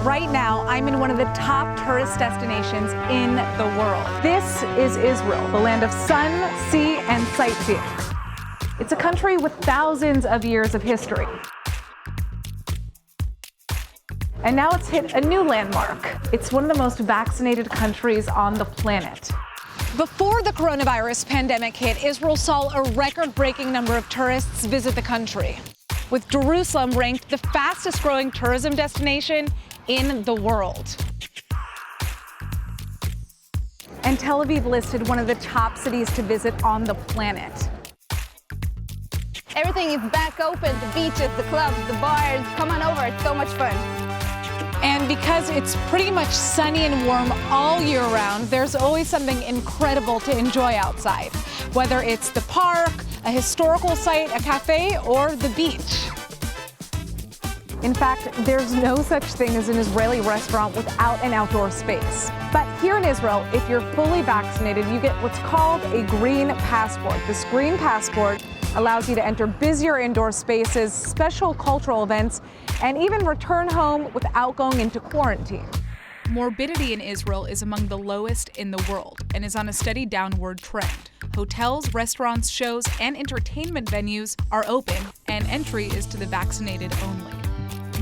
Right now, I'm in one of the top tourist destinations in the world. This is Israel, the land of sun, sea, and sightseeing. It's a country with thousands of years of history. And now it's hit a new landmark. It's one of the most vaccinated countries on the planet. Before the coronavirus pandemic hit, Israel saw a record-breaking number of tourists visit the country, with Jerusalem ranked the fastest-growing tourism destination in the world. And Tel Aviv listed one of the top cities to visit on the planet. Everything is back open, the beaches, the clubs, the bars. Come on over, it's so much fun. And because it's pretty much sunny and warm all year round, there's always something incredible to enjoy outside, whether it's the park, a historical site, a cafe, or the beach. In fact, there's no such thing as an Israeli restaurant without an outdoor space. But here in Israel, if you're fully vaccinated, you get what's called a green passport. This green passport allows you to enter busier indoor spaces, special cultural events, and even return home without going into quarantine. Morbidity in Israel is among the lowest in the world and is on a steady downward trend. Hotels, restaurants, shows, and entertainment venues are open, and entry is to the vaccinated only.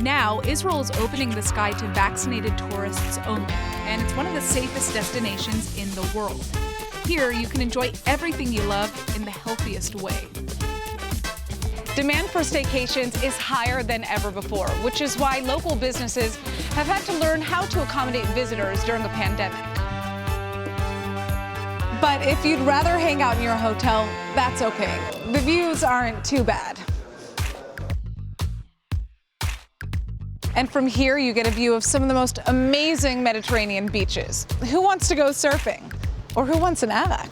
Now, Israel is opening the sky to vaccinated tourists only, and it's one of the safest destinations in the world. Here, you can enjoy everything you love in the healthiest way. Demand for staycations is higher than ever before, which is why local businesses have had to learn how to accommodate visitors during a pandemic. But if you'd rather hang out in your hotel, that's okay. The views aren't too bad. And from here, you get a view of some of the most amazing Mediterranean beaches. Who wants to go surfing? Or who wants an arak?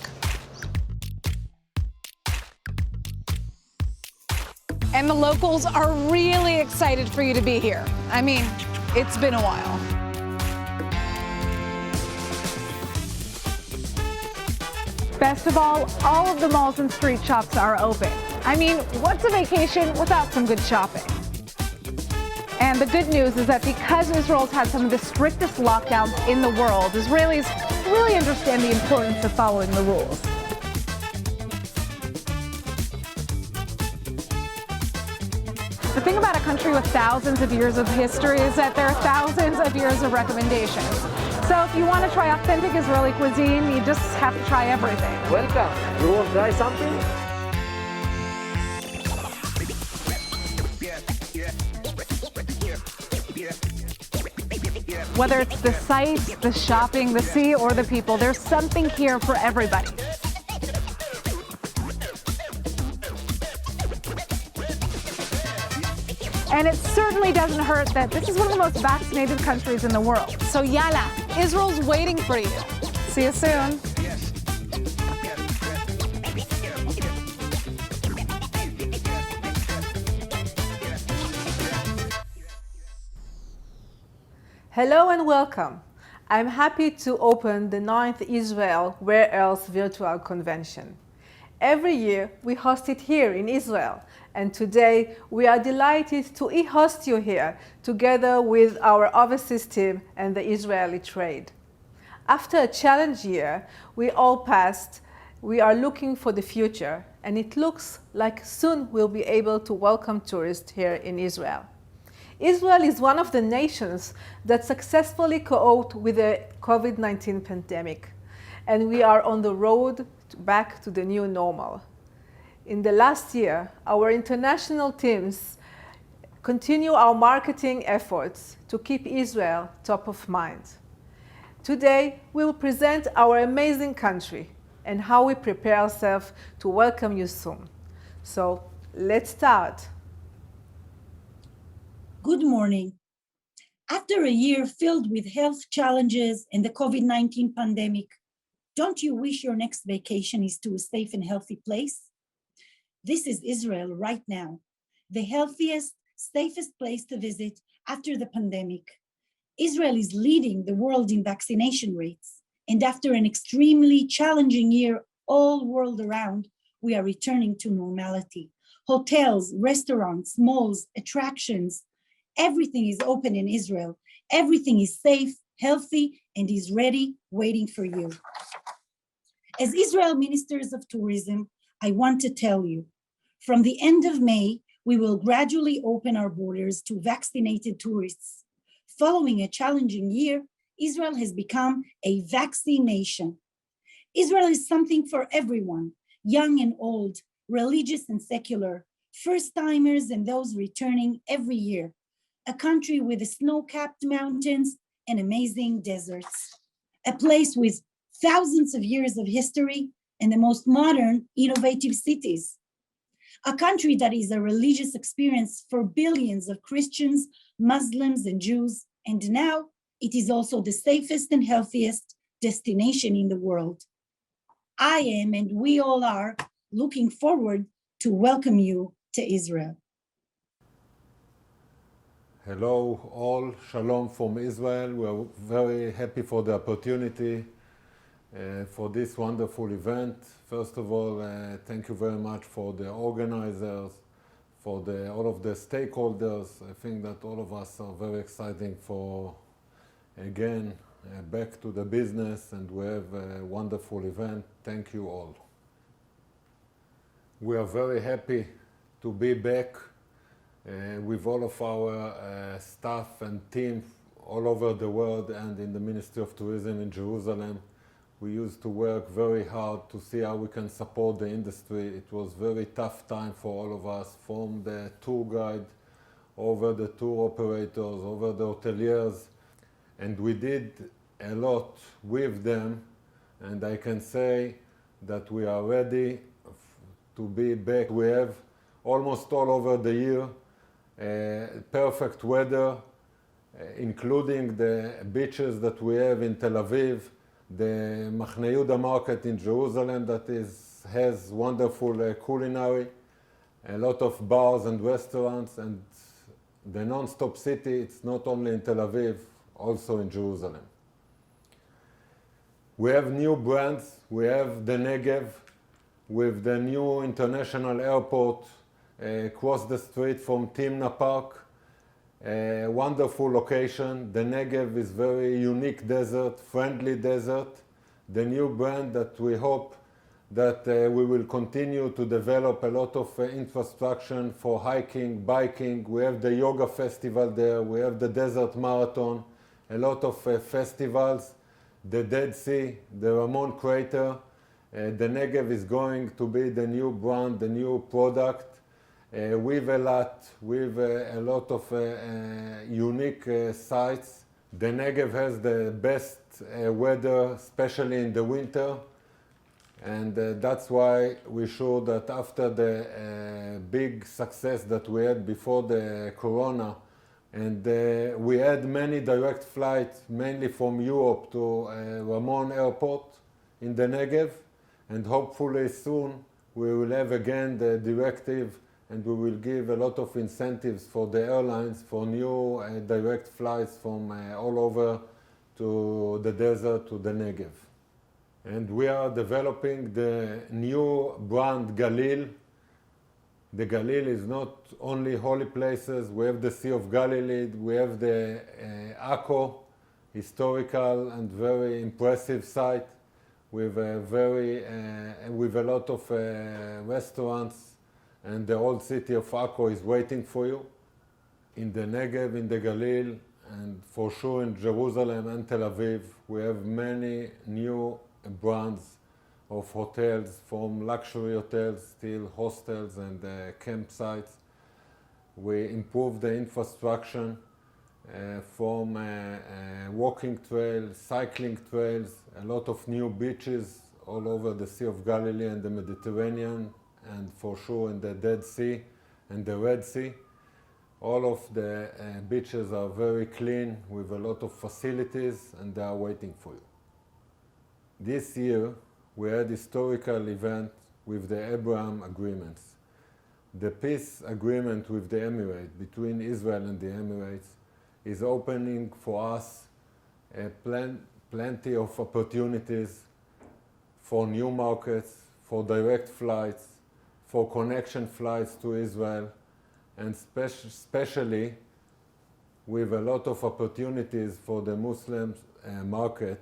And the locals are really excited for you to be here. I mean, it's been a while. Best of all of the malls and street shops are open. I mean, what's a vacation without some good shopping? And the good news is that because Israel's had some of the strictest lockdowns in the world, Israelis really understand the importance of following the rules. The thing about a country with thousands of years of history is that there are thousands of years of recommendations. So if you want to try authentic Israeli cuisine, you just have to try everything. Welcome. You want to try something? Whether it's the sights, the shopping, the sea, or the people, there's something here for everybody. And it certainly doesn't hurt that this is one of the most vaccinated countries in the world. So yalla, Israel's waiting for you. See you soon. Hello and welcome. I'm happy to open the 9th Israel Where Else Virtual Convention. Every year we host it here in Israel, and today we are delighted to host you here together with our overseas team and the Israeli trade. After a challenge year we all passed, we are looking for the future, and it looks like soon we'll be able to welcome tourists here in Israel. Israel is one of the nations that successfully coped with the COVID-19 pandemic, and we are on the road back to the new normal. In the last year, our international teams continue our marketing efforts to keep Israel top of mind. Today, we will present our amazing country and how we prepare ourselves to welcome you soon. So, let's start. Good morning. After a year filled with health challenges and the COVID-19 pandemic, don't you wish your next vacation is to a safe and healthy place? This is Israel right now, the healthiest, safest place to visit after the pandemic. Israel is leading the world in vaccination rates, and after an extremely challenging year all world around, we are returning to normality. Hotels, restaurants, malls, attractions, everything is open in Israel, Everything is safe, healthy, and is ready, waiting for you. As Israel Ministers of Tourism, I want to tell you, from the end of May, we will gradually open our borders to vaccinated tourists. Following a challenging year, Israel has become a vaccine nation. Israel is something for everyone, young and old, religious and secular, first-timers and those returning every year. A country with snow-capped mountains and amazing deserts. A place with thousands of years of history and the most modern, innovative cities. A country that is a religious experience for billions of Christians, Muslims, and Jews, and now it is also the safest and healthiest destination in the world. I am, and we all are, looking forward to welcome you to Israel. Hello all, Shalom from Israel. We are very happy for the opportunity for this wonderful event. First of all, thank you very much for the organizers, for all of the stakeholders. I think that all of us are very excited for, again, back to the business, and we have a wonderful event. Thank you all. We are very happy to be back with all of our staff and team all over the world and in the Ministry of Tourism in Jerusalem. We used to work very hard to see how we can support the industry. It was very tough time for all of us, from the tour guide, over the tour operators, over the hoteliers, and we did a lot with them, and I can say that we are ready to be back. We have almost all over the year perfect weather, including the beaches that we have in Tel Aviv, the Machne Yehuda market in Jerusalem that has wonderful culinary, a lot of bars and restaurants, and the non-stop city. It's not only in Tel Aviv, also in Jerusalem. We have new brands. We have the Negev with the new international airport across the street from Timna Park. A wonderful location. The Negev is very unique desert, friendly desert. The new brand that we hope that we will continue to develop a lot of infrastructure for hiking, biking. We have the yoga festival there. We have the desert marathon, a lot of festivals. The Dead Sea, the Ramon crater. The Negev is going to be the new brand, the new product. With a lot of unique sites. The Negev has the best weather, especially in the winter, and that's why we're sure that after the big success that we had before the Corona, and we had many direct flights, mainly from Europe to Ramon Airport in the Negev, and hopefully soon we will have again the directive, and we will give a lot of incentives for the airlines for new direct flights from all over to the desert, to the Negev. And we are developing the new brand Galil. The Galil is not only holy places. We have the Sea of Galilee. We have the Akko, historical and very impressive site with a lot of restaurants. And the old city of Akko is waiting for you. In the Negev, in the Galil, and for sure in Jerusalem and Tel Aviv, we have many new brands of hotels, from luxury hotels till hostels and campsites. We improve the infrastructure from walking trails, cycling trails, a lot of new beaches all over the Sea of Galilee and the Mediterranean, and for sure in the Dead Sea and the Red Sea. All of the beaches are very clean with a lot of facilities, and they are waiting for you. This year we had historical event with the Abraham agreements. The peace agreement with the Emirates, between Israel and the Emirates, is opening for us plenty of opportunities for new markets, for direct flights, for connection flights to Israel, and especially with a lot of opportunities for the Muslim market,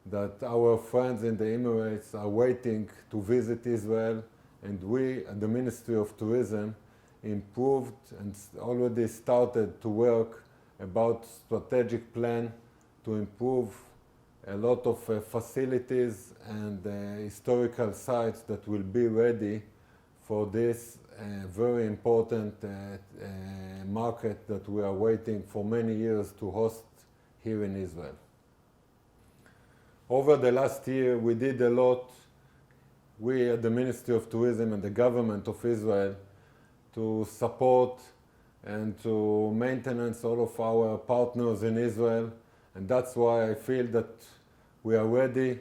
that our friends in the Emirates are waiting to visit Israel, and we at the Ministry of Tourism improved and already started to work about strategic plan to improve a lot of facilities and historical sites that will be ready for this very important market that we are waiting for many years to host here in Israel. Over the last year, we did a lot, we at the Ministry of Tourism and the government of Israel, to support and to maintenance all of our partners in Israel. And that's why I feel that we are ready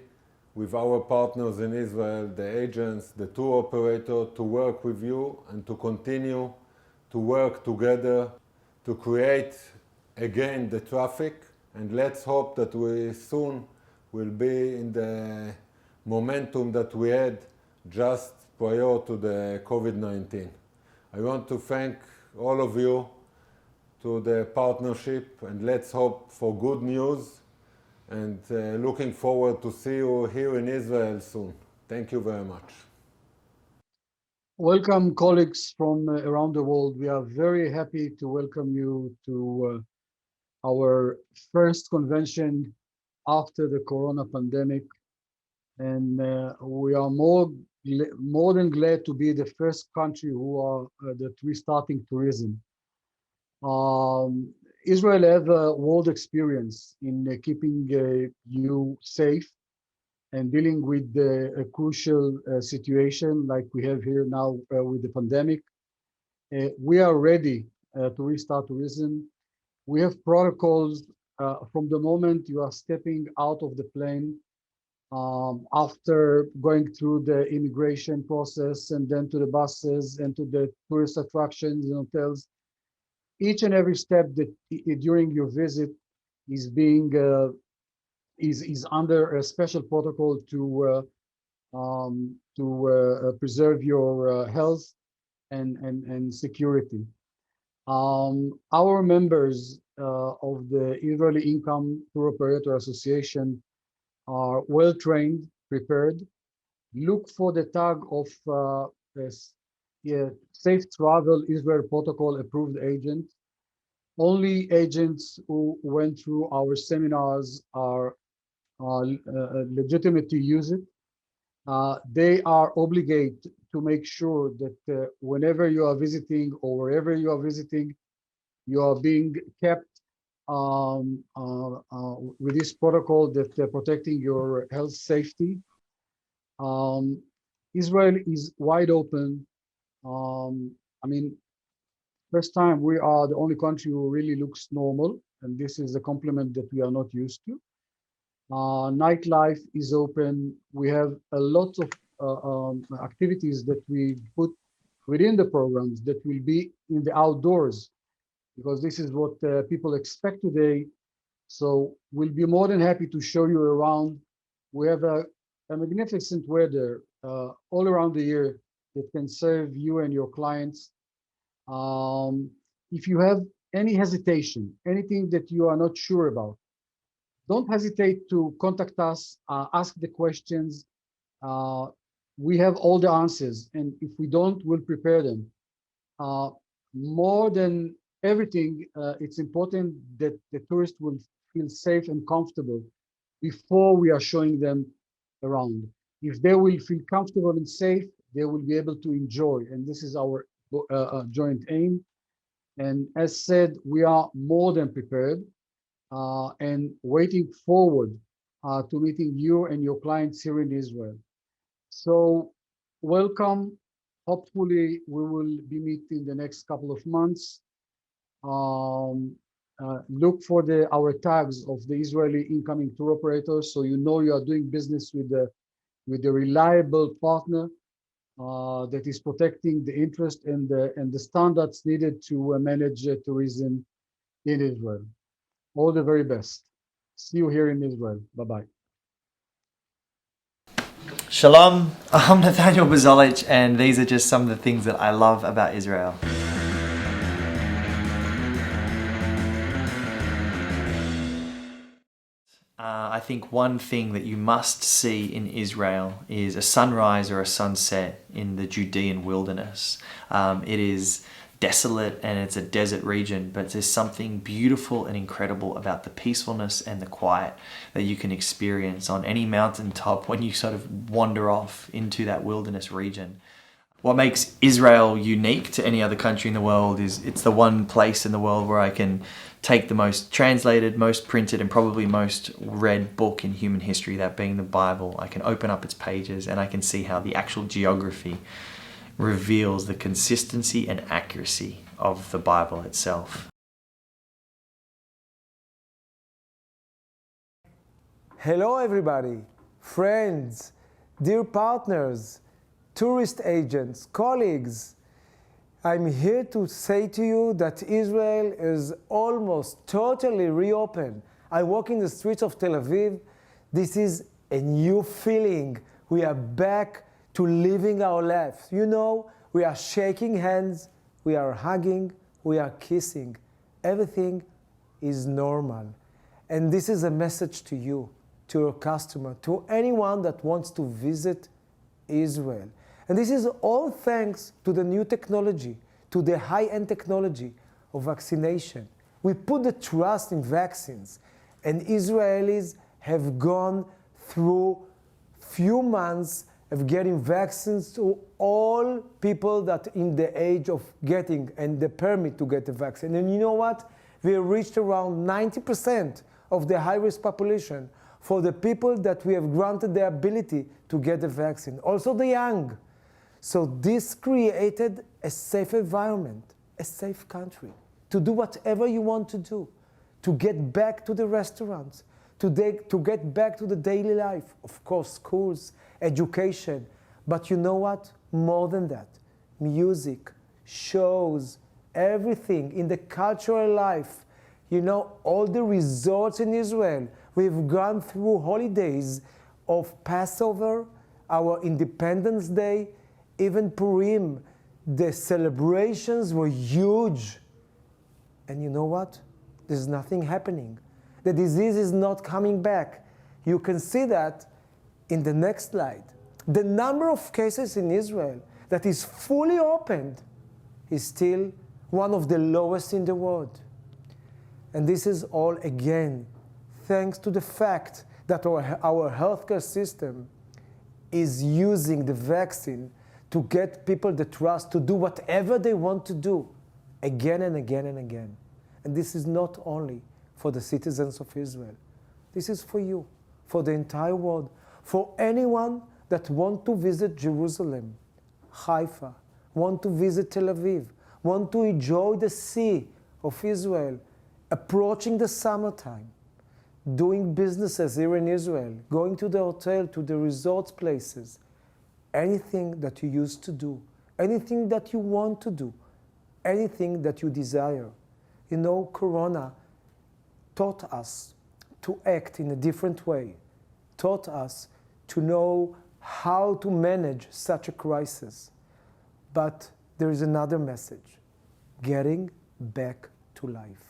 with our partners in Israel, the agents, the tour operator, to work with you and to continue to work together to create again the traffic. And let's hope that we soon will be in the momentum that we had just prior to the COVID-19. I want to thank all of you to the partnership, and let's hope for good news, and looking forward to see you here in Israel soon. Thank you very much. Welcome, colleagues from around the world. We are very happy to welcome you to our first convention after the corona pandemic. And we are more than glad to be the first country who are that restarting tourism. Israel have a world experience in keeping you safe and dealing with a crucial situation like we have here now with the pandemic. We are ready to restart tourism. We have protocols from the moment you are stepping out of the plane, after going through the immigration process and then to the buses and to the tourist attractions and hotels. Each and every step that during your visit is being is under a special protocol to preserve your health and security. Our members of the Israeli Income Tour Operator Association are well trained, prepared. Look for the tag of Safe Travel Israel Protocol approved agent. Only agents who went through our seminars are legitimate to use it. They are obligated to make sure that whenever you are visiting or wherever you are visiting, you are being kept with this protocol that protecting your health safety. Israel is wide open. I mean, first time we are the only country who really looks normal, and this is a compliment that we are not used to. Nightlife is open. We have a lot of activities that we put within the programs that will be in the outdoors, because this is what people expect today. So we'll be more than happy to show you around. We have a magnificent weather all around the year that can serve you and your clients. If you have any hesitation, anything that you are not sure about, don't hesitate to contact us, ask the questions. We have all the answers, and if we don't, we'll prepare them. More than everything, it's important that the tourist will feel safe and comfortable before we are showing them around. If they will feel comfortable and safe, they will be able to enjoy, and this is our joint aim. And as said, we are more than prepared and waiting forward to meeting you and your clients here in Israel. So welcome. Hopefully we will be meeting the next couple of months. Look for our tags of the Israeli incoming tour operators, so you know you are doing business with a reliable partner that is protecting the interest and the standards needed to manage tourism in Israel. All the very best. See you here in Israel. Bye-bye. Shalom, I'm Nathaniel Bazolich, and these are just some of the things that I love about Israel. I think one thing that you must see in Israel is a sunrise or a sunset in the Judean wilderness. It is desolate and it's a desert region, but there's something beautiful and incredible about the peacefulness and the quiet that you can experience on any mountaintop when you sort of wander off into that wilderness region. What makes Israel unique to any other country in the world is it's the one place in the world where I can take the most translated, most printed, and probably most read book in human history, that being the Bible. I can open up its pages and I can see how the actual geography reveals the consistency and accuracy of the Bible itself. Hello everybody, friends, dear partners, tourist agents, colleagues. I'm here to say to you that Israel is almost totally reopened. I walk in the streets of Tel Aviv. This is a new feeling. We are back to living our lives. You know, we are shaking hands, we are hugging, we are kissing. Everything is normal. And this is a message to you, to your customer, to anyone that wants to visit Israel. And this is all thanks to the new technology, to the high-end technology of vaccination. We put the trust in vaccines, and Israelis have gone through few months of getting vaccines to all people that in the age of getting and the permit to get the vaccine. And you know what? We reached around 90% of the high-risk population for the people that we have granted the ability to get the vaccine. Also the young. So this created a safe environment, a safe country, to do whatever you want to do, to get back to the restaurants, to get back to the daily life, of course, schools, education. But you know what? More than that, music, shows, everything in the cultural life. You know, all the resorts in Israel. We've gone through holidays of Passover, our Independence Day, even Purim. The celebrations were huge. And you know what? There's nothing happening. The disease is not coming back. You can see that in the next slide. The number of cases in Israel that is fully opened is still one of the lowest in the world. And this is all, again, thanks to the fact that our healthcare system is using the vaccine to get people the trust to do whatever they want to do again and again and again. And this is not only for the citizens of Israel. This is for you, for the entire world, for anyone that want to visit Jerusalem, Haifa, want to visit Tel Aviv, want to enjoy the sea of Israel, approaching the summertime, doing businesses here in Israel, going to the hotel, to the resort places, anything that you used to do, anything that you want to do, anything that you desire. You know, Corona taught us to act in a different way, taught us to know how to manage such a crisis. But there is another message, getting back to life.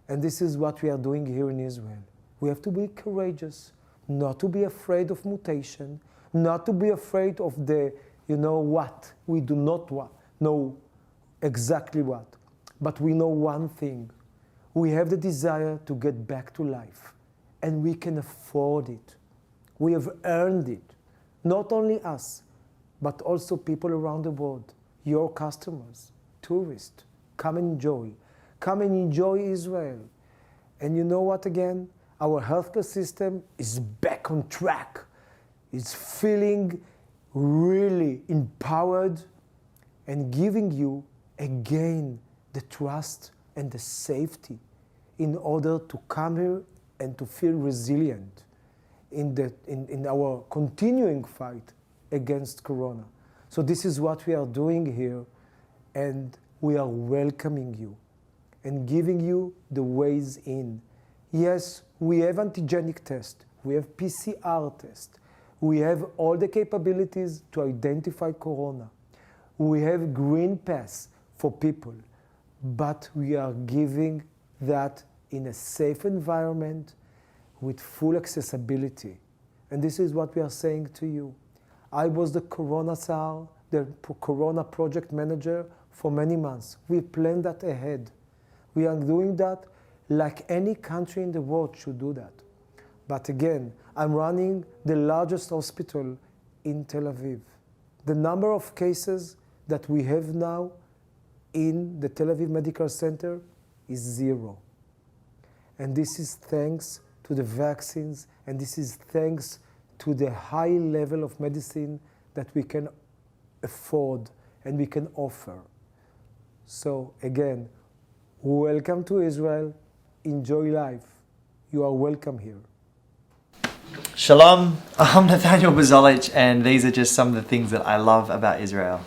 And this is what we are doing here in Israel. We have to be courageous, not to be afraid of mutation, not to be afraid of the, you know what. We do not know exactly what. But we know one thing. We have the desire to get back to life. And we can afford it. We have earned it. Not only us, but also people around the world, your customers, tourists. Come and enjoy. Come and enjoy Israel. And you know what again? Our healthcare system is back on track. It's feeling really empowered and giving you again the trust and the safety in order to come here and to feel resilient in our continuing fight against Corona. So this is what we are doing here, and we are welcoming you and giving you the ways in. Yes, we have antigenic test, we have PCR test, we have all the capabilities to identify Corona. We have green pass for people, but we are giving that in a safe environment with full accessibility. And this is what we are saying to you. I was the Corona SAR, the Corona project manager for many months. We planned that ahead. We are doing that like any country in the world should do that. But again, I'm running the largest hospital in Tel Aviv. The number of cases that we have now in the Tel Aviv Medical Center is 0. And this is thanks to the vaccines, and this is thanks to the high level of medicine that we can afford and we can offer. So again, welcome to Israel. Enjoy life. You are welcome here. Shalom, I'm Nathaniel Bazolich, and these are just some of the things that I love about Israel.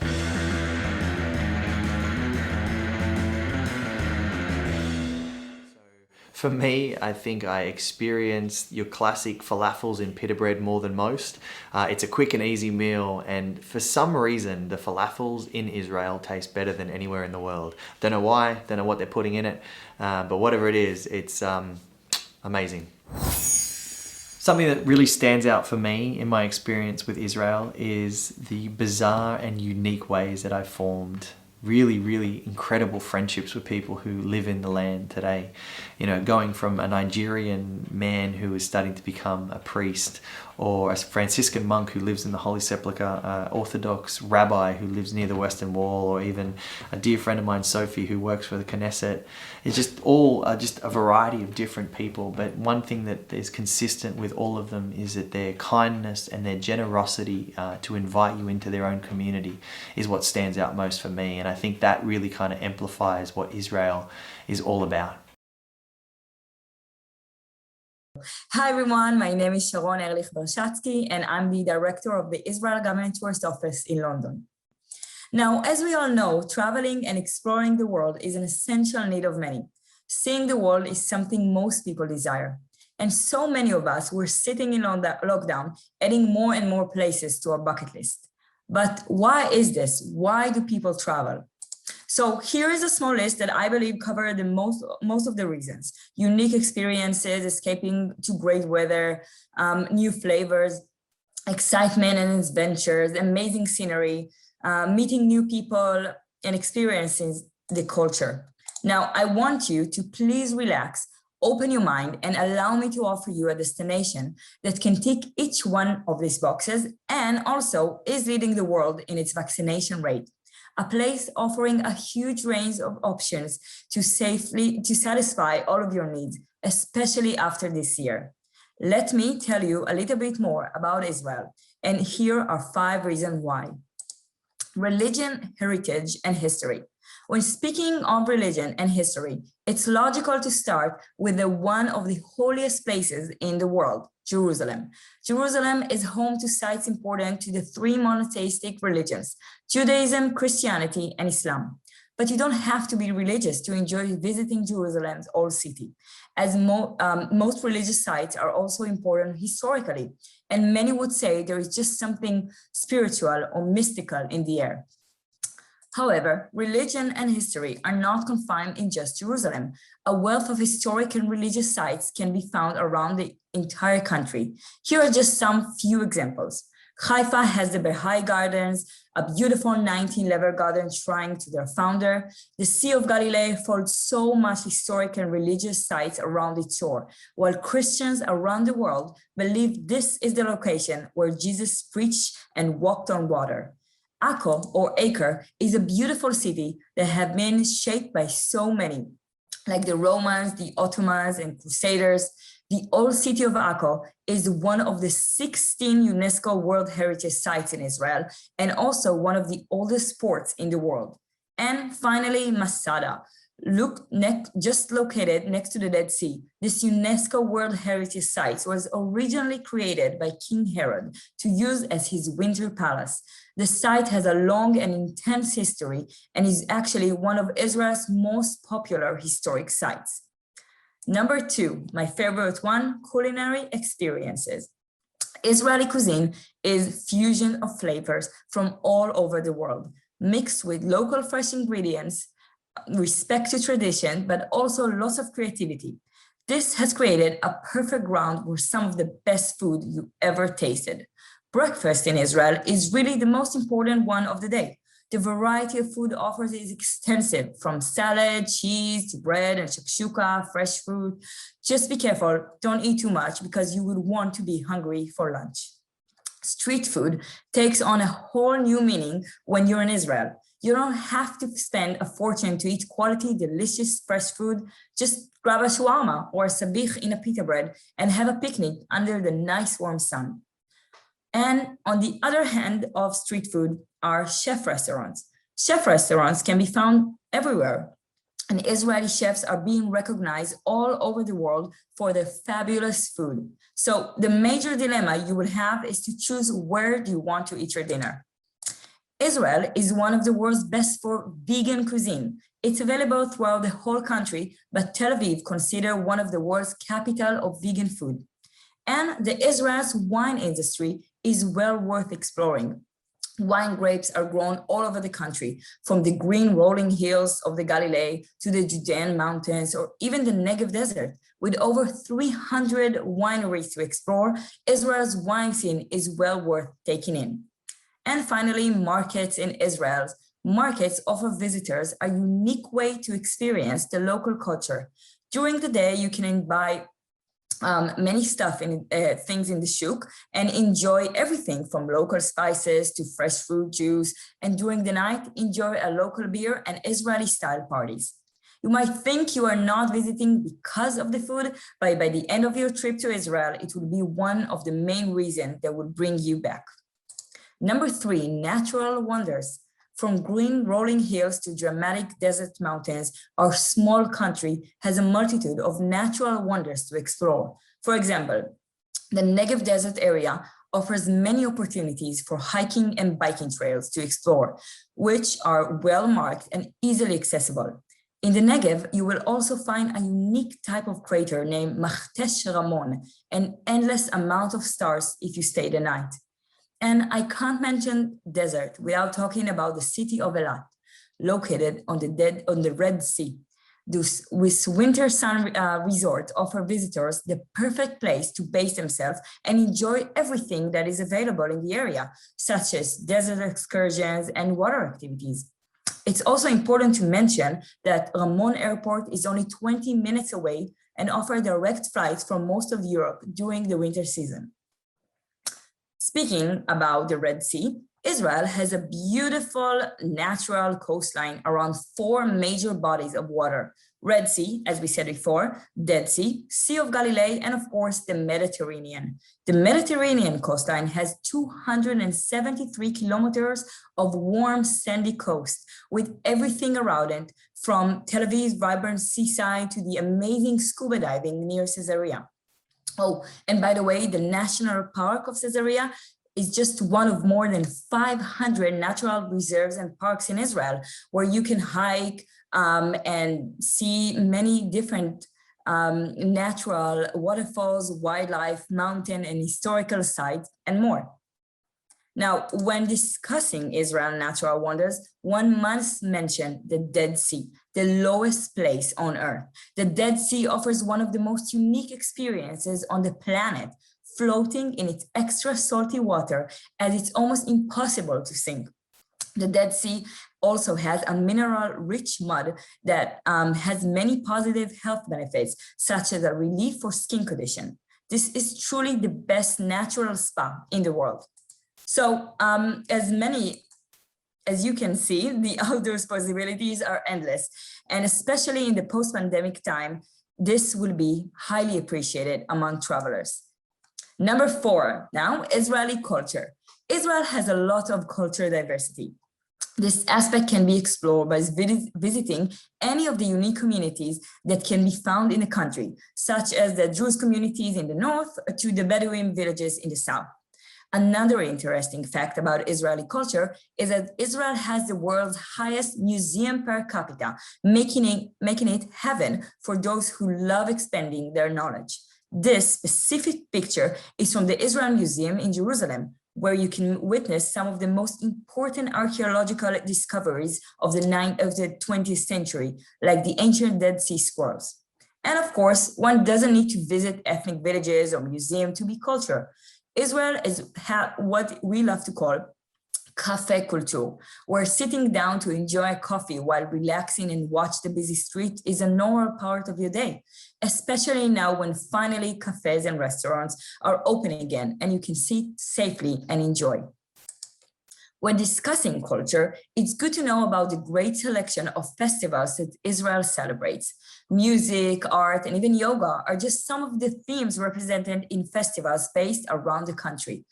For me, I think I experienced your classic falafels in pita bread more than most. It's a quick and easy meal, and for some reason, the falafels in Israel taste better than anywhere in the world. Don't know why, don't know what they're putting in it, but whatever it is, it's amazing. Something that really stands out for me in my experience with Israel is the bizarre and unique ways that I've formed really incredible friendships with people who live in the land today. You know, going from a Nigerian man who is starting to become a priest, or a Franciscan monk who lives in the Holy Sepulchre, Orthodox rabbi who lives near the Western Wall, or even a dear friend of mine, Sophie, who works for the Knesset. It's just all just a variety of different people, but one thing that is consistent with all of them is that their kindness and their generosity to invite you into their own community is what stands out most for me, and I think that really kind of amplifies what Israel is all about. Hi everyone, my name is Sharon Ehrlich-Bershatsky and I'm the director of the Israel Government Tourist Office in London. Now, as we all know, traveling and exploring the world is an essential need of many. Seeing the world is something most people desire. And so many of us were sitting in lockdown, adding more and more places to our bucket list. But why is this? Why do people travel? So here is a small list that I believe cover the most of the reasons. Unique experiences, escaping to great weather, new flavors, excitement and adventures, amazing scenery, meeting new people and experiencing the culture. Now, I want you to please relax, open your mind, and allow me to offer you a destination that can tick each one of these boxes and also is leading the world in its vaccination rate. A place offering a huge range of options to satisfy all of your needs, especially after this year. Let me tell you a little bit more about Israel, and here are 5 reasons why. Religion, heritage, and history. When speaking of religion and history, it's logical to start with one of the holiest places in the world, Jerusalem. Jerusalem is home to sites important to the 3 monotheistic religions, Judaism, Christianity, and Islam. But you don't have to be religious to enjoy visiting Jerusalem's old city, as most religious sites are also important historically, and many would say there is just something spiritual or mystical in the air. However, religion and history are not confined in just Jerusalem. A wealth of historic and religious sites can be found around the entire country. Here are just some few examples. Haifa has the Baha'i Gardens, a beautiful 19-level garden shrine to their founder. The Sea of Galilee holds so much historic and religious sites around its shore, while Christians around the world believe this is the location where Jesus preached and walked on water. Akko, or Acre, is a beautiful city that have been shaped by so many, like the Romans, the Ottomans, and Crusaders. The old city of Akko is one of the 16 UNESCO World Heritage Sites in Israel, and also one of the oldest ports in the world. And finally, Masada, just located next to the Dead Sea. This UNESCO World Heritage Site was originally created by King Herod to use as his winter palace. The site has a long and intense history and is actually one of Israel's most popular historic sites. Number 2, my favorite one, culinary experiences. Israeli cuisine is fusion of flavors from all over the world, mixed with local fresh ingredients, respect to tradition, but also lots of creativity. This has created a perfect ground for some of the best food you ever tasted. Breakfast in Israel is really the most important one of the day. The variety of food offered is extensive, from salad, cheese, to bread and shakshuka, fresh fruit. Just be careful, don't eat too much because you would want to be hungry for lunch. Street food takes on a whole new meaning when you're in Israel. You don't have to spend a fortune to eat quality, delicious, fresh food. Just grab a shawarma or a sabich in a pita bread and have a picnic under the nice warm sun. And on the other hand of street food are chef restaurants. Chef restaurants can be found everywhere, and Israeli chefs are being recognized all over the world for their fabulous food. So the major dilemma you will have is to choose where do you want to eat your dinner. Israel is one of the world's best for vegan cuisine. It's available throughout the whole country, but Tel Aviv considered one of the world's capital of vegan food. And the Israel's wine industry is well worth exploring. Wine grapes are grown all over the country, from the green rolling hills of the Galilee to the Judean mountains, or even the Negev desert. With over 300 wineries to explore, Israel's wine scene is well worth taking in. And finally, markets in Israel. Markets offer visitors a unique way to experience the local culture. During the day, you can buy many things in the shuk and enjoy everything from local spices to fresh fruit juice. And during the night, enjoy a local beer and Israeli style parties. You might think you are not visiting because of the food, but by the end of your trip to Israel, it will be one of the main reasons that will bring you back. Number 3, natural wonders. From green rolling hills to dramatic desert mountains, our small country has a multitude of natural wonders to explore. For example, the Negev desert area offers many opportunities for hiking and biking trails to explore, which are well marked and easily accessible. In the Negev, you will also find a unique type of crater named Machtesh Ramon, an endless amount of stars if you stay the night. And I can't mention desert without talking about the city of Eilat, located on the Red Sea. This Winter Sun Resort offer visitors the perfect place to base themselves and enjoy everything that is available in the area, such as desert excursions and water activities. It's also important to mention that Ramon Airport is only 20 minutes away and offers direct flights from most of Europe during the winter season. Speaking about the Red Sea, Israel has a beautiful natural coastline around 4 major bodies of water: Red Sea, as we said before, Dead Sea, Sea of Galilee, and of course, the Mediterranean. The Mediterranean coastline has 273 kilometers of warm sandy coast with everything around it, from Tel Aviv's vibrant seaside to the amazing scuba diving near Caesarea. Oh, and by the way, the National Park of Caesarea is just one of more than 500 natural reserves and parks in Israel, where you can hike and see many different natural waterfalls, wildlife, mountain and historical sites, and more. Now, when discussing Israel natural wonders, one must mention the Dead Sea, the lowest place on earth. The Dead Sea offers one of the most unique experiences on the planet, floating in its extra salty water, as it's almost impossible to sink. The Dead Sea also has a mineral-rich mud that has many positive health benefits, such as a relief for skin condition. This is truly the best natural spa in the world. So as you can see, the outdoors possibilities are endless. And especially in the post-pandemic time, this will be highly appreciated among travelers. Number 4, now, Israeli culture. Israel has a lot of cultural diversity. This aspect can be explored by visiting any of the unique communities that can be found in the country, such as the Druze communities in the north to the Bedouin villages in the south. Another interesting fact about Israeli culture is that Israel has the world's highest museum per capita, making it heaven for those who love expanding their knowledge. This specific picture is from the Israel Museum in Jerusalem, where you can witness some of the most important archaeological discoveries of the 20th century, like the ancient Dead Sea Scrolls. And of course, one doesn't need to visit ethnic villages or museums to be culture. Israel is what we love to call cafe culture, where sitting down to enjoy coffee while relaxing and watch the busy street is a normal part of your day, especially now when finally cafes and restaurants are open again and you can sit safely and enjoy. When discussing culture, it's good to know about the great selection of festivals that Israel celebrates. Music, art, and even yoga are just some of the themes represented in festivals based around the country.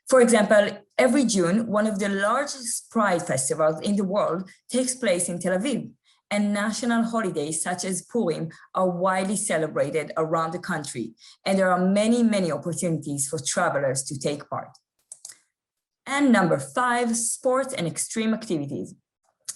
For example, every June, one of the largest pride festivals in the world takes place in Tel Aviv, and national holidays such as Purim are widely celebrated around the country, and there are many, many opportunities for travelers to take part. And number 5, sports and extreme activities.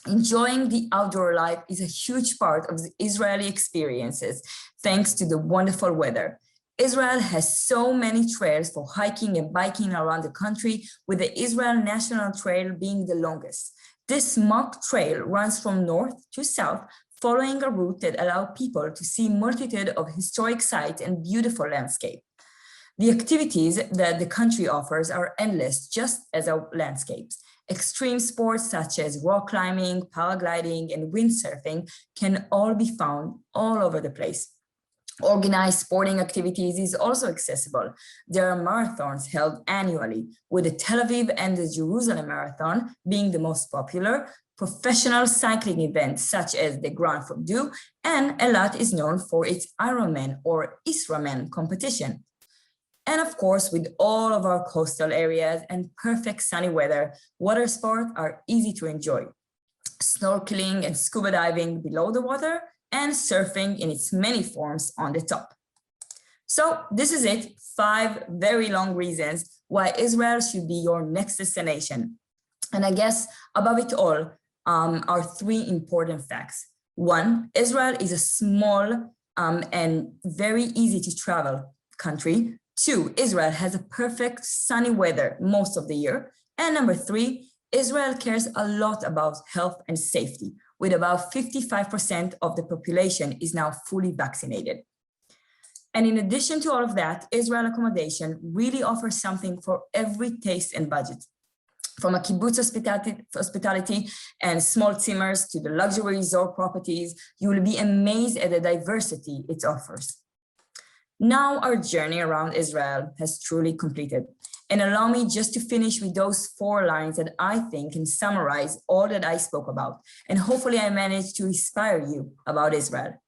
Enjoying the outdoor life is a huge part of the Israeli experiences, thanks to the wonderful weather. Israel has so many trails for hiking and biking around the country, with the Israel National Trail being the longest. This mock trail runs from north to south, following a route that allows people to see a multitude of historic sites and beautiful landscape. The activities that the country offers are endless, just as our landscapes. Extreme sports such as rock climbing, paragliding, and windsurfing can all be found all over the place. Organized sporting activities is also accessible. There are marathons held annually, with the Tel Aviv and the Jerusalem Marathon being the most popular. Professional cycling events such as the Grand Fondue, and Eilat is known for its Ironman or Israman competition. And of course, with all of our coastal areas and perfect sunny weather, water sports are easy to enjoy. Snorkeling and scuba diving below the water, and surfing in its many forms on the top. So this is it, 5 very long reasons why Israel should be your next destination. And I guess above it all are 3 important facts. 1, Israel is a small and very easy to travel country. 2, Israel has a perfect sunny weather most of the year. And number 3, Israel cares a lot about health and safety, with about 55% of the population is now fully vaccinated. And in addition to all of that, Israel accommodation really offers something for every taste and budget. From a kibbutz hospitality and small zimmers to the luxury resort properties, you will be amazed at the diversity it offers. Now our journey around Israel has truly completed. And allow me just to finish with those 4 lines that I think can summarize all that I spoke about. And hopefully I managed to inspire you about Israel.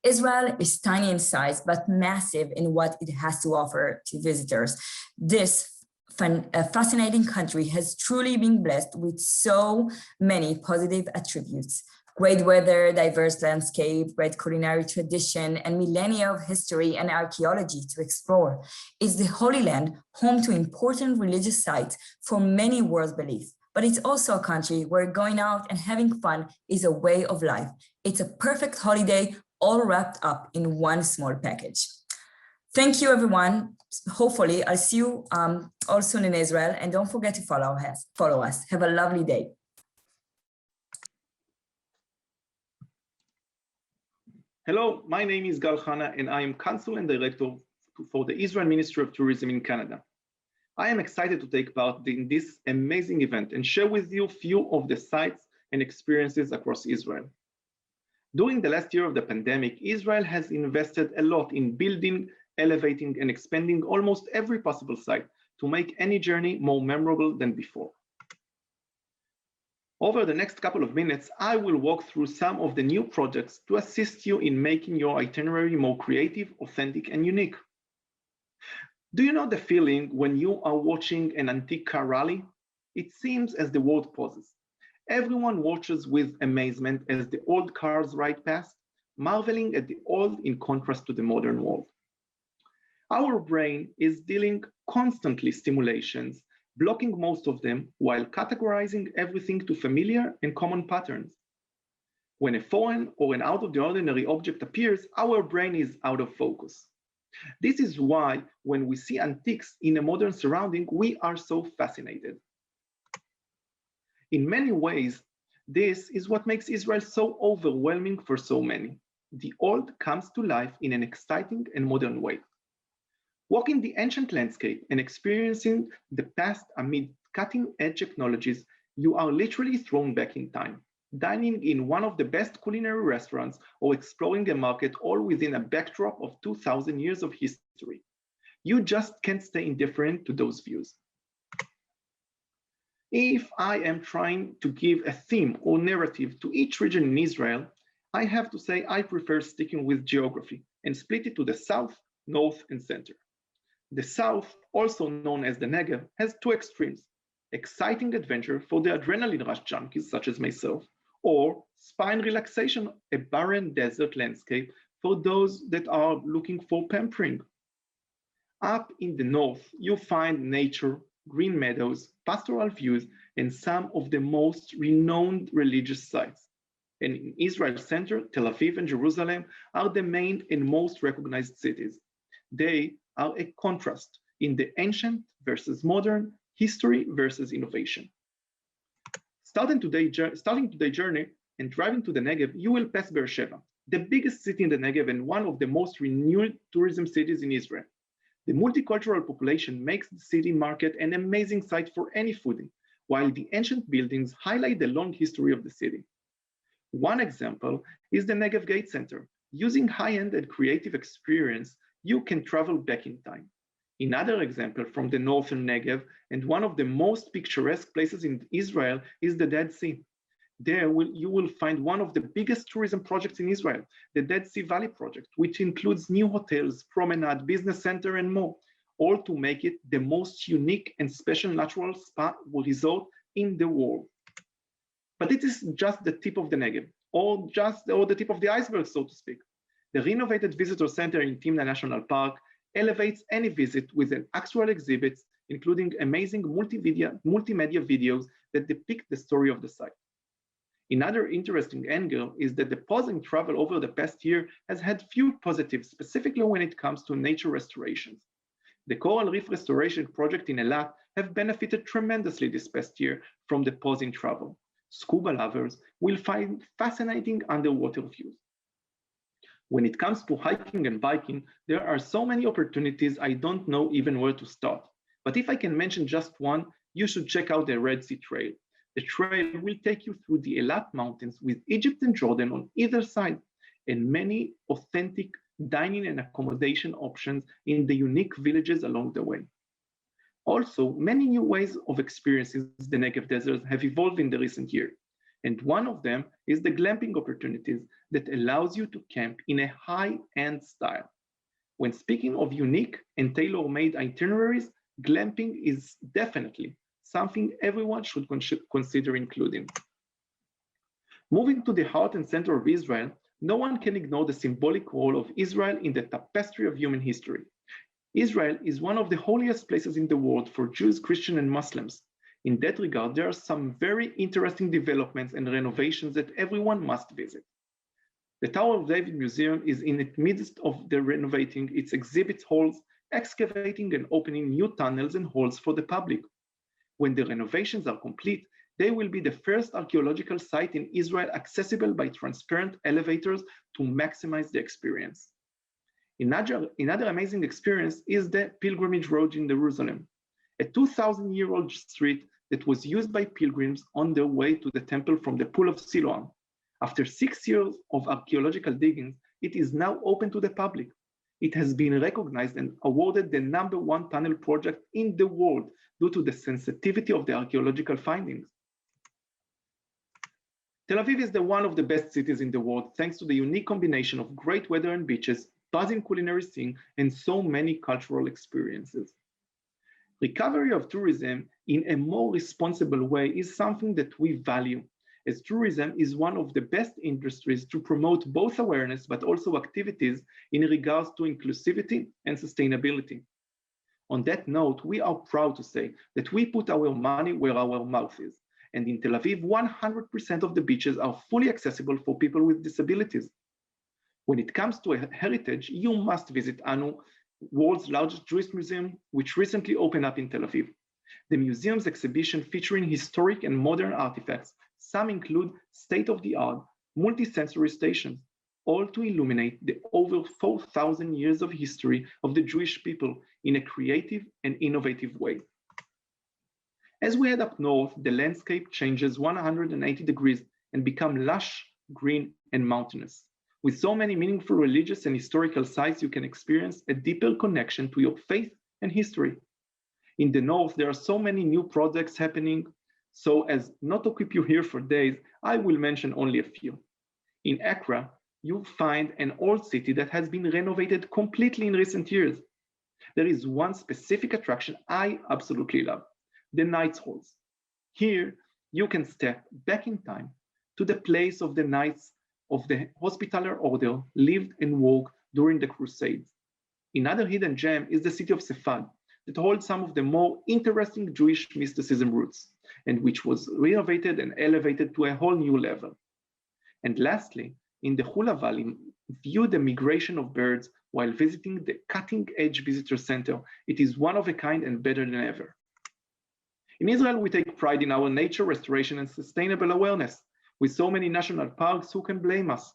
Israel is tiny in size, but massive in what it has to offer to visitors. This fascinating country has truly been blessed with so many positive attributes. Great weather, diverse landscape, great culinary tradition, and millennia of history and archaeology to explore. It's the Holy Land, home to important religious sites for many world beliefs. But it's also a country where going out and having fun is a way of life. It's a perfect holiday, all wrapped up in one small package. Thank you, everyone. Hopefully, I'll see you all soon in Israel. And don't forget to follow us. Have a lovely day. Hello, my name is Gal Chana, and I am Consul and Director for the Israel Ministry of Tourism in Canada. I am excited to take part in this amazing event and share with you a few of the sights and experiences across Israel. During the last year of the pandemic, Israel has invested a lot in building, elevating, and expanding almost every possible site to make any journey more memorable than before. Over the next couple of minutes, I will walk through some of the new projects to assist you in making your itinerary more creative, authentic, and unique. Do you know the feeling when you are watching an antique car rally? It seems as the world pauses. Everyone watches with amazement as the old cars ride past, marveling at the old in contrast to the modern world. Our brain is dealing constantly stimulations, blocking most of them while categorizing everything to familiar and common patterns. When a foreign or an out of the ordinary object appears, our brain is out of focus. This is why when we see antiques in a modern surrounding, we are so fascinated. In many ways, this is what makes Israel so overwhelming for so many. the old comes to life in an exciting and modern way. Walking the ancient landscape and experiencing the past amid cutting-edge technologies, you are literally thrown back in time, dining in one of the best culinary restaurants or exploring a market, all within a backdrop of 2,000 years of history. You just can't stay indifferent to those views. If I am trying to give a theme or narrative to each region in Israel, I have to say I prefer sticking with geography and split it to the south, north, and center. The south, also known as the Negev, has two extremes: exciting adventure for the adrenaline rush junkies such as myself, or spine relaxation, a barren desert landscape for those that are looking for pampering. Up in the north, you find nature, green meadows, pastoral views, and some of the most renowned religious sites. And in Israel's center, Tel Aviv and Jerusalem are the main and most recognized cities. They are a contrast in the ancient versus modern, history versus innovation. Starting today's journey and driving to the Negev, you will pass Beersheba, the biggest city in the Negev and one of the most renewed tourism cities in Israel. The multicultural population makes the city market an amazing site for any foodie, while the ancient buildings highlight the long history of the city. One example is the Negev Gate Center. Using high-end and creative experience, you can travel back in time. Another example from the northern Negev, and one of the most picturesque places in Israel, is the Dead Sea. There you will find one of the biggest tourism projects in Israel, the Dead Sea Valley Project, which includes new hotels, promenade, business center, and more, all to make it the most unique and special natural spa resort in the world. But it is just the tip of the Negev, or the tip of the iceberg, so to speak. The renovated visitor center in Timna National Park elevates any visit with an actual exhibits, including amazing multimedia videos that depict the story of the site. Another interesting angle is that the pausing travel over the past year has had few positives, specifically when it comes to nature restorations. The coral reef restoration project in Eilat have benefited tremendously this past year from the pausing travel. Scuba lovers will find fascinating underwater views. When it comes to hiking and biking, there are so many opportunities I don't know even where to start. But if I can mention just one, you should check out the Red Sea Trail. The trail will take you through the Eilat Mountains with Egypt and Jordan on either side, and many authentic dining and accommodation options in the unique villages along the way. Also, many new ways of experiencing the Negev deserts have evolved in the recent year. And one of them is the glamping opportunities that allows you to camp in a high-end style. When speaking of unique and tailor-made itineraries, glamping is definitely something everyone should consider including. Moving to the heart and center of Israel, no one can ignore the symbolic role of Israel in the tapestry of human history. Israel is one of the holiest places in the world for Jews, Christians, and Muslims. In that regard, there are some very interesting developments and renovations that everyone must visit. The Tower of David Museum is in the midst of the renovating its exhibit halls, excavating and opening new tunnels and halls for the public. When the renovations are complete, they will be the first archaeological site in Israel accessible by transparent elevators to maximize the experience. Another amazing experience is the Pilgrimage Road in Jerusalem, a 2,000-year-old street that was used by pilgrims on their way to the temple from the Pool of Siloam. After 6 years of archaeological digging, it is now open to the public. It has been recognized and awarded the #1 tunnel project in the world due to the sensitivity of the archaeological findings. Tel Aviv is one of the best cities in the world thanks to the unique combination of great weather and beaches, buzzing culinary scene, and so many cultural experiences. Recovery of tourism in a more responsible way is something that we value, as tourism is one of the best industries to promote both awareness but also activities in regards to inclusivity and sustainability. On that note, we are proud to say that we put our money where our mouth is. And in Tel Aviv, 100% of the beaches are fully accessible for people with disabilities. When it comes to heritage, you must visit ANU, world's largest Jewish museum, which recently opened up in Tel Aviv. The museum's exhibition featuring historic and modern artifacts, some include state-of-the-art multi-sensory stations, all to illuminate the over 4,000 years of history of the Jewish people in a creative and innovative way. As we head up north, the landscape changes 180 degrees and become lush, green, and mountainous. With so many meaningful religious and historical sites, you can experience a deeper connection to your faith and history. In the north, there are so many new projects happening, so as not to keep you here for days, I will mention only a few. In Accra, you'll find an old city that has been renovated completely in recent years. There is one specific attraction I absolutely love, the Knights Halls. Here, you can step back in time to the place of the knights of the Hospitaller Order lived and worked during the Crusades. Another hidden gem is the city of Safad, that holds some of the more interesting Jewish mysticism roots, and which was renovated and elevated to a whole new level. And lastly, in the Hula Valley, view the migration of birds while visiting the cutting-edge visitor center. It is one of a kind and better than ever. In Israel, we take pride in our nature restoration and sustainable awareness. With so many national parks, who can blame us?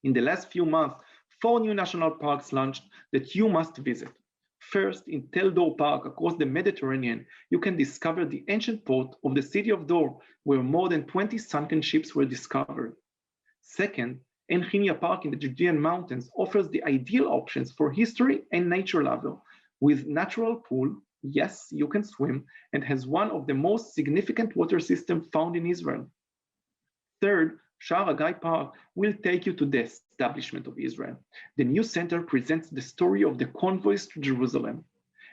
In the last few months, 4 new national parks launched that you must visit. First, in Tel Dor Park across the Mediterranean, you can discover the ancient port of the city of Dor, where more than 20 sunken ships were discovered. Second, En Chinia Park in the Judean mountains offers the ideal options for history and nature lover, with natural pool, yes, you can swim, and has one of the most significant water systems found in Israel. Third, Sha'ar Hagai Park will take you to the establishment of Israel. The new center presents the story of the convoys to Jerusalem.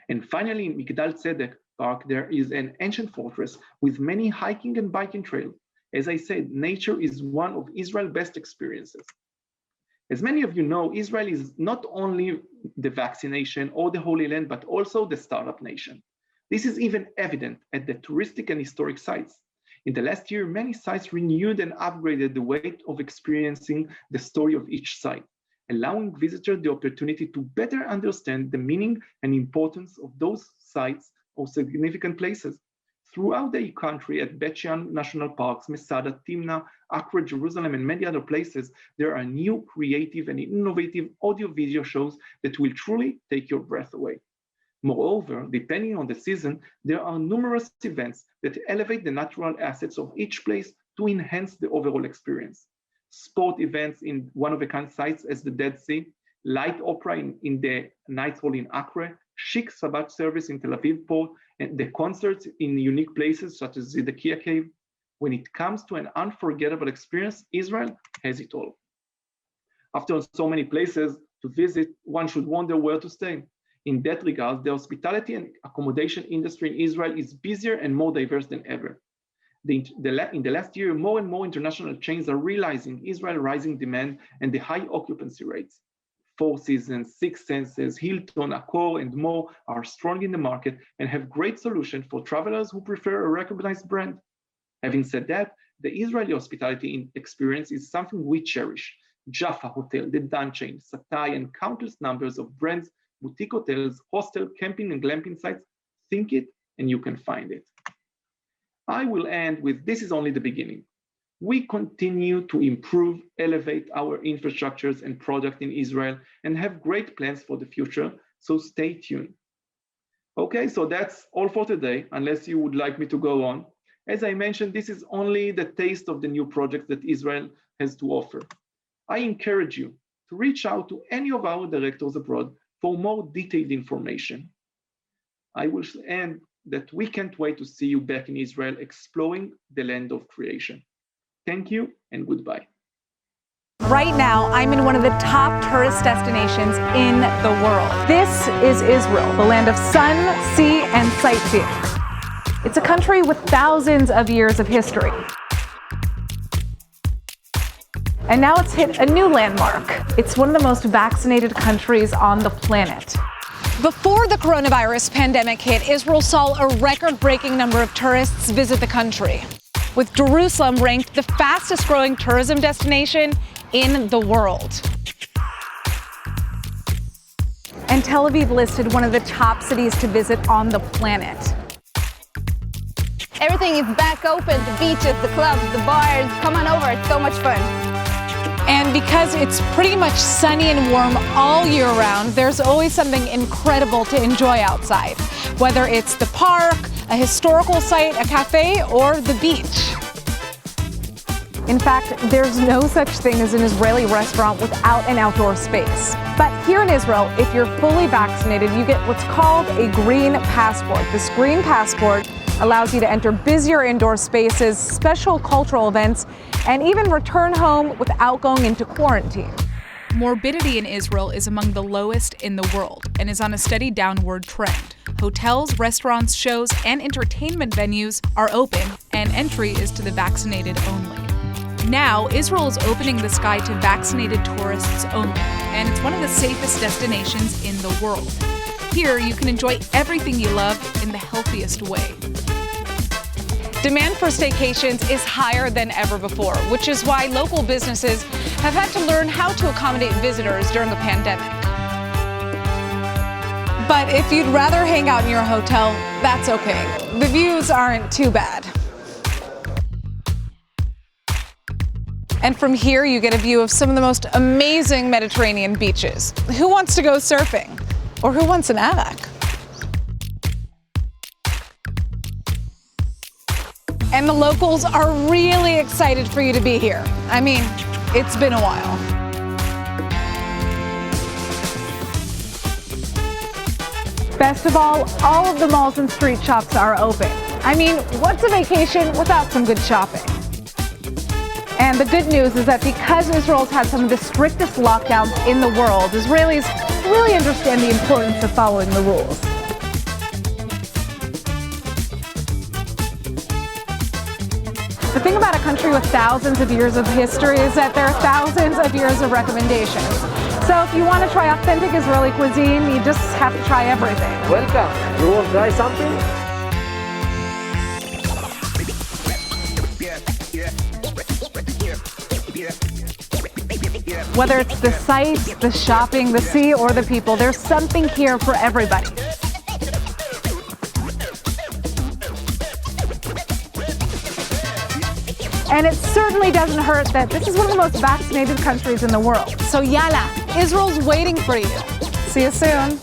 And finally, in Migdal Tzedek Park, there is an ancient fortress with many hiking and biking trails. As I said, nature is one of Israel's best experiences. As many of you know, Israel is not only the vaccination or the Holy Land, but also the startup nation. This is even evident at the touristic and historic sites. In the last year, many sites renewed and upgraded the way of experiencing the story of each site, allowing visitors the opportunity to better understand the meaning and importance of those sites or significant places. Throughout the country at Bet Shean National Parks, Masada, Timna, Accra, Jerusalem, and many other places, there are new creative and innovative audio-video shows that will truly take your breath away. Moreover, depending on the season, there are numerous events that elevate the natural assets of each place to enhance the overall experience. Sport events in one-of-a-kind sites as the Dead Sea, light opera in the Knights Hall in Accra, chic Sabbath service in Tel Aviv Port, and the concerts in unique places such as Zedekiah Cave. When it comes to an unforgettable experience, Israel has it all. After so many places to visit, one should wonder where to stay. In that regard, the hospitality and accommodation industry in Israel is busier and more diverse than ever. In the last year, more and more international chains are realizing Israel's rising demand and the high occupancy rates. Four Seasons, Six Senses, Hilton, Accor, and more are strong in the market and have great solutions for travelers who prefer a recognized brand. Having said that, the Israeli hospitality experience is something we cherish. Jaffa Hotel, the Dan Chain, Satai, and countless numbers of brands, boutique hotels, hostel, camping, and glamping sites. Think it, and you can find it. I will end with this is only the beginning. We continue to improve, elevate our infrastructures and product in Israel and have great plans for the future, so stay tuned. Okay, so that's all for today, unless you would like me to go on. As I mentioned, this is only the taste of the new projects that Israel has to offer. I encourage you to reach out to any of our directors abroad for more detailed information. I will end that we can't wait to see you back in Israel exploring the land of creation. Thank you and goodbye. Right now, I'm in one of the top tourist destinations in the world. This is Israel, the land of sun, sea, and sightseeing. It's a country with thousands of years of history. And now it's hit a new landmark. It's one of the most vaccinated countries on the planet. Before the coronavirus pandemic hit, Israel saw a record-breaking number of tourists visit the country, with Jerusalem ranked the fastest-growing tourism destination in the world. And Tel Aviv listed one of the top cities to visit on the planet. Everything is back open, the beaches, the clubs, the bars. Come on over, it's so much fun. And because it's pretty much sunny and warm all year round, there's always something incredible to enjoy outside, whether it's the park, a historical site, a cafe, or the beach. In fact, there's no such thing as an Israeli restaurant without an outdoor space. But here in Israel, if you're fully vaccinated, you get what's called a green passport. This green passport allows you to enter busier indoor spaces, special cultural events, and even return home without going into quarantine. Morbidity in Israel is among the lowest in the world and is on a steady downward trend. Hotels, restaurants, shows, and entertainment venues are open, and entry is to the vaccinated only. Now, Israel is opening the sky to vaccinated tourists only, and it's one of the safest destinations in the world. Here, you can enjoy everything you love in the healthiest way. Demand for staycations is higher than ever before, which is why local businesses have had to learn how to accommodate visitors during the pandemic. But if you'd rather hang out in your hotel, that's okay. The views aren't too bad. And from here, you get a view of some of the most amazing Mediterranean beaches. Who wants to go surfing? Or who wants an arak? And the locals are really excited for you to be here. I mean, it's been a while. Best of all of the malls and street shops are open. I mean, what's a vacation without some good shopping? And the good news is that because Israel's had some of the strictest lockdowns in the world, Israelis really understand the importance of following the rules. The thing about a country with thousands of years of history is that there are thousands of years of recommendations. So if you want to try authentic Israeli cuisine, you just have to try everything. Welcome. You want to try something? Whether it's the sights, the shopping, the sea, or the people, there's something here for everybody. And it certainly doesn't hurt that this is one of the most vaccinated countries in the world. So yalla, Israel's waiting for you. See you soon.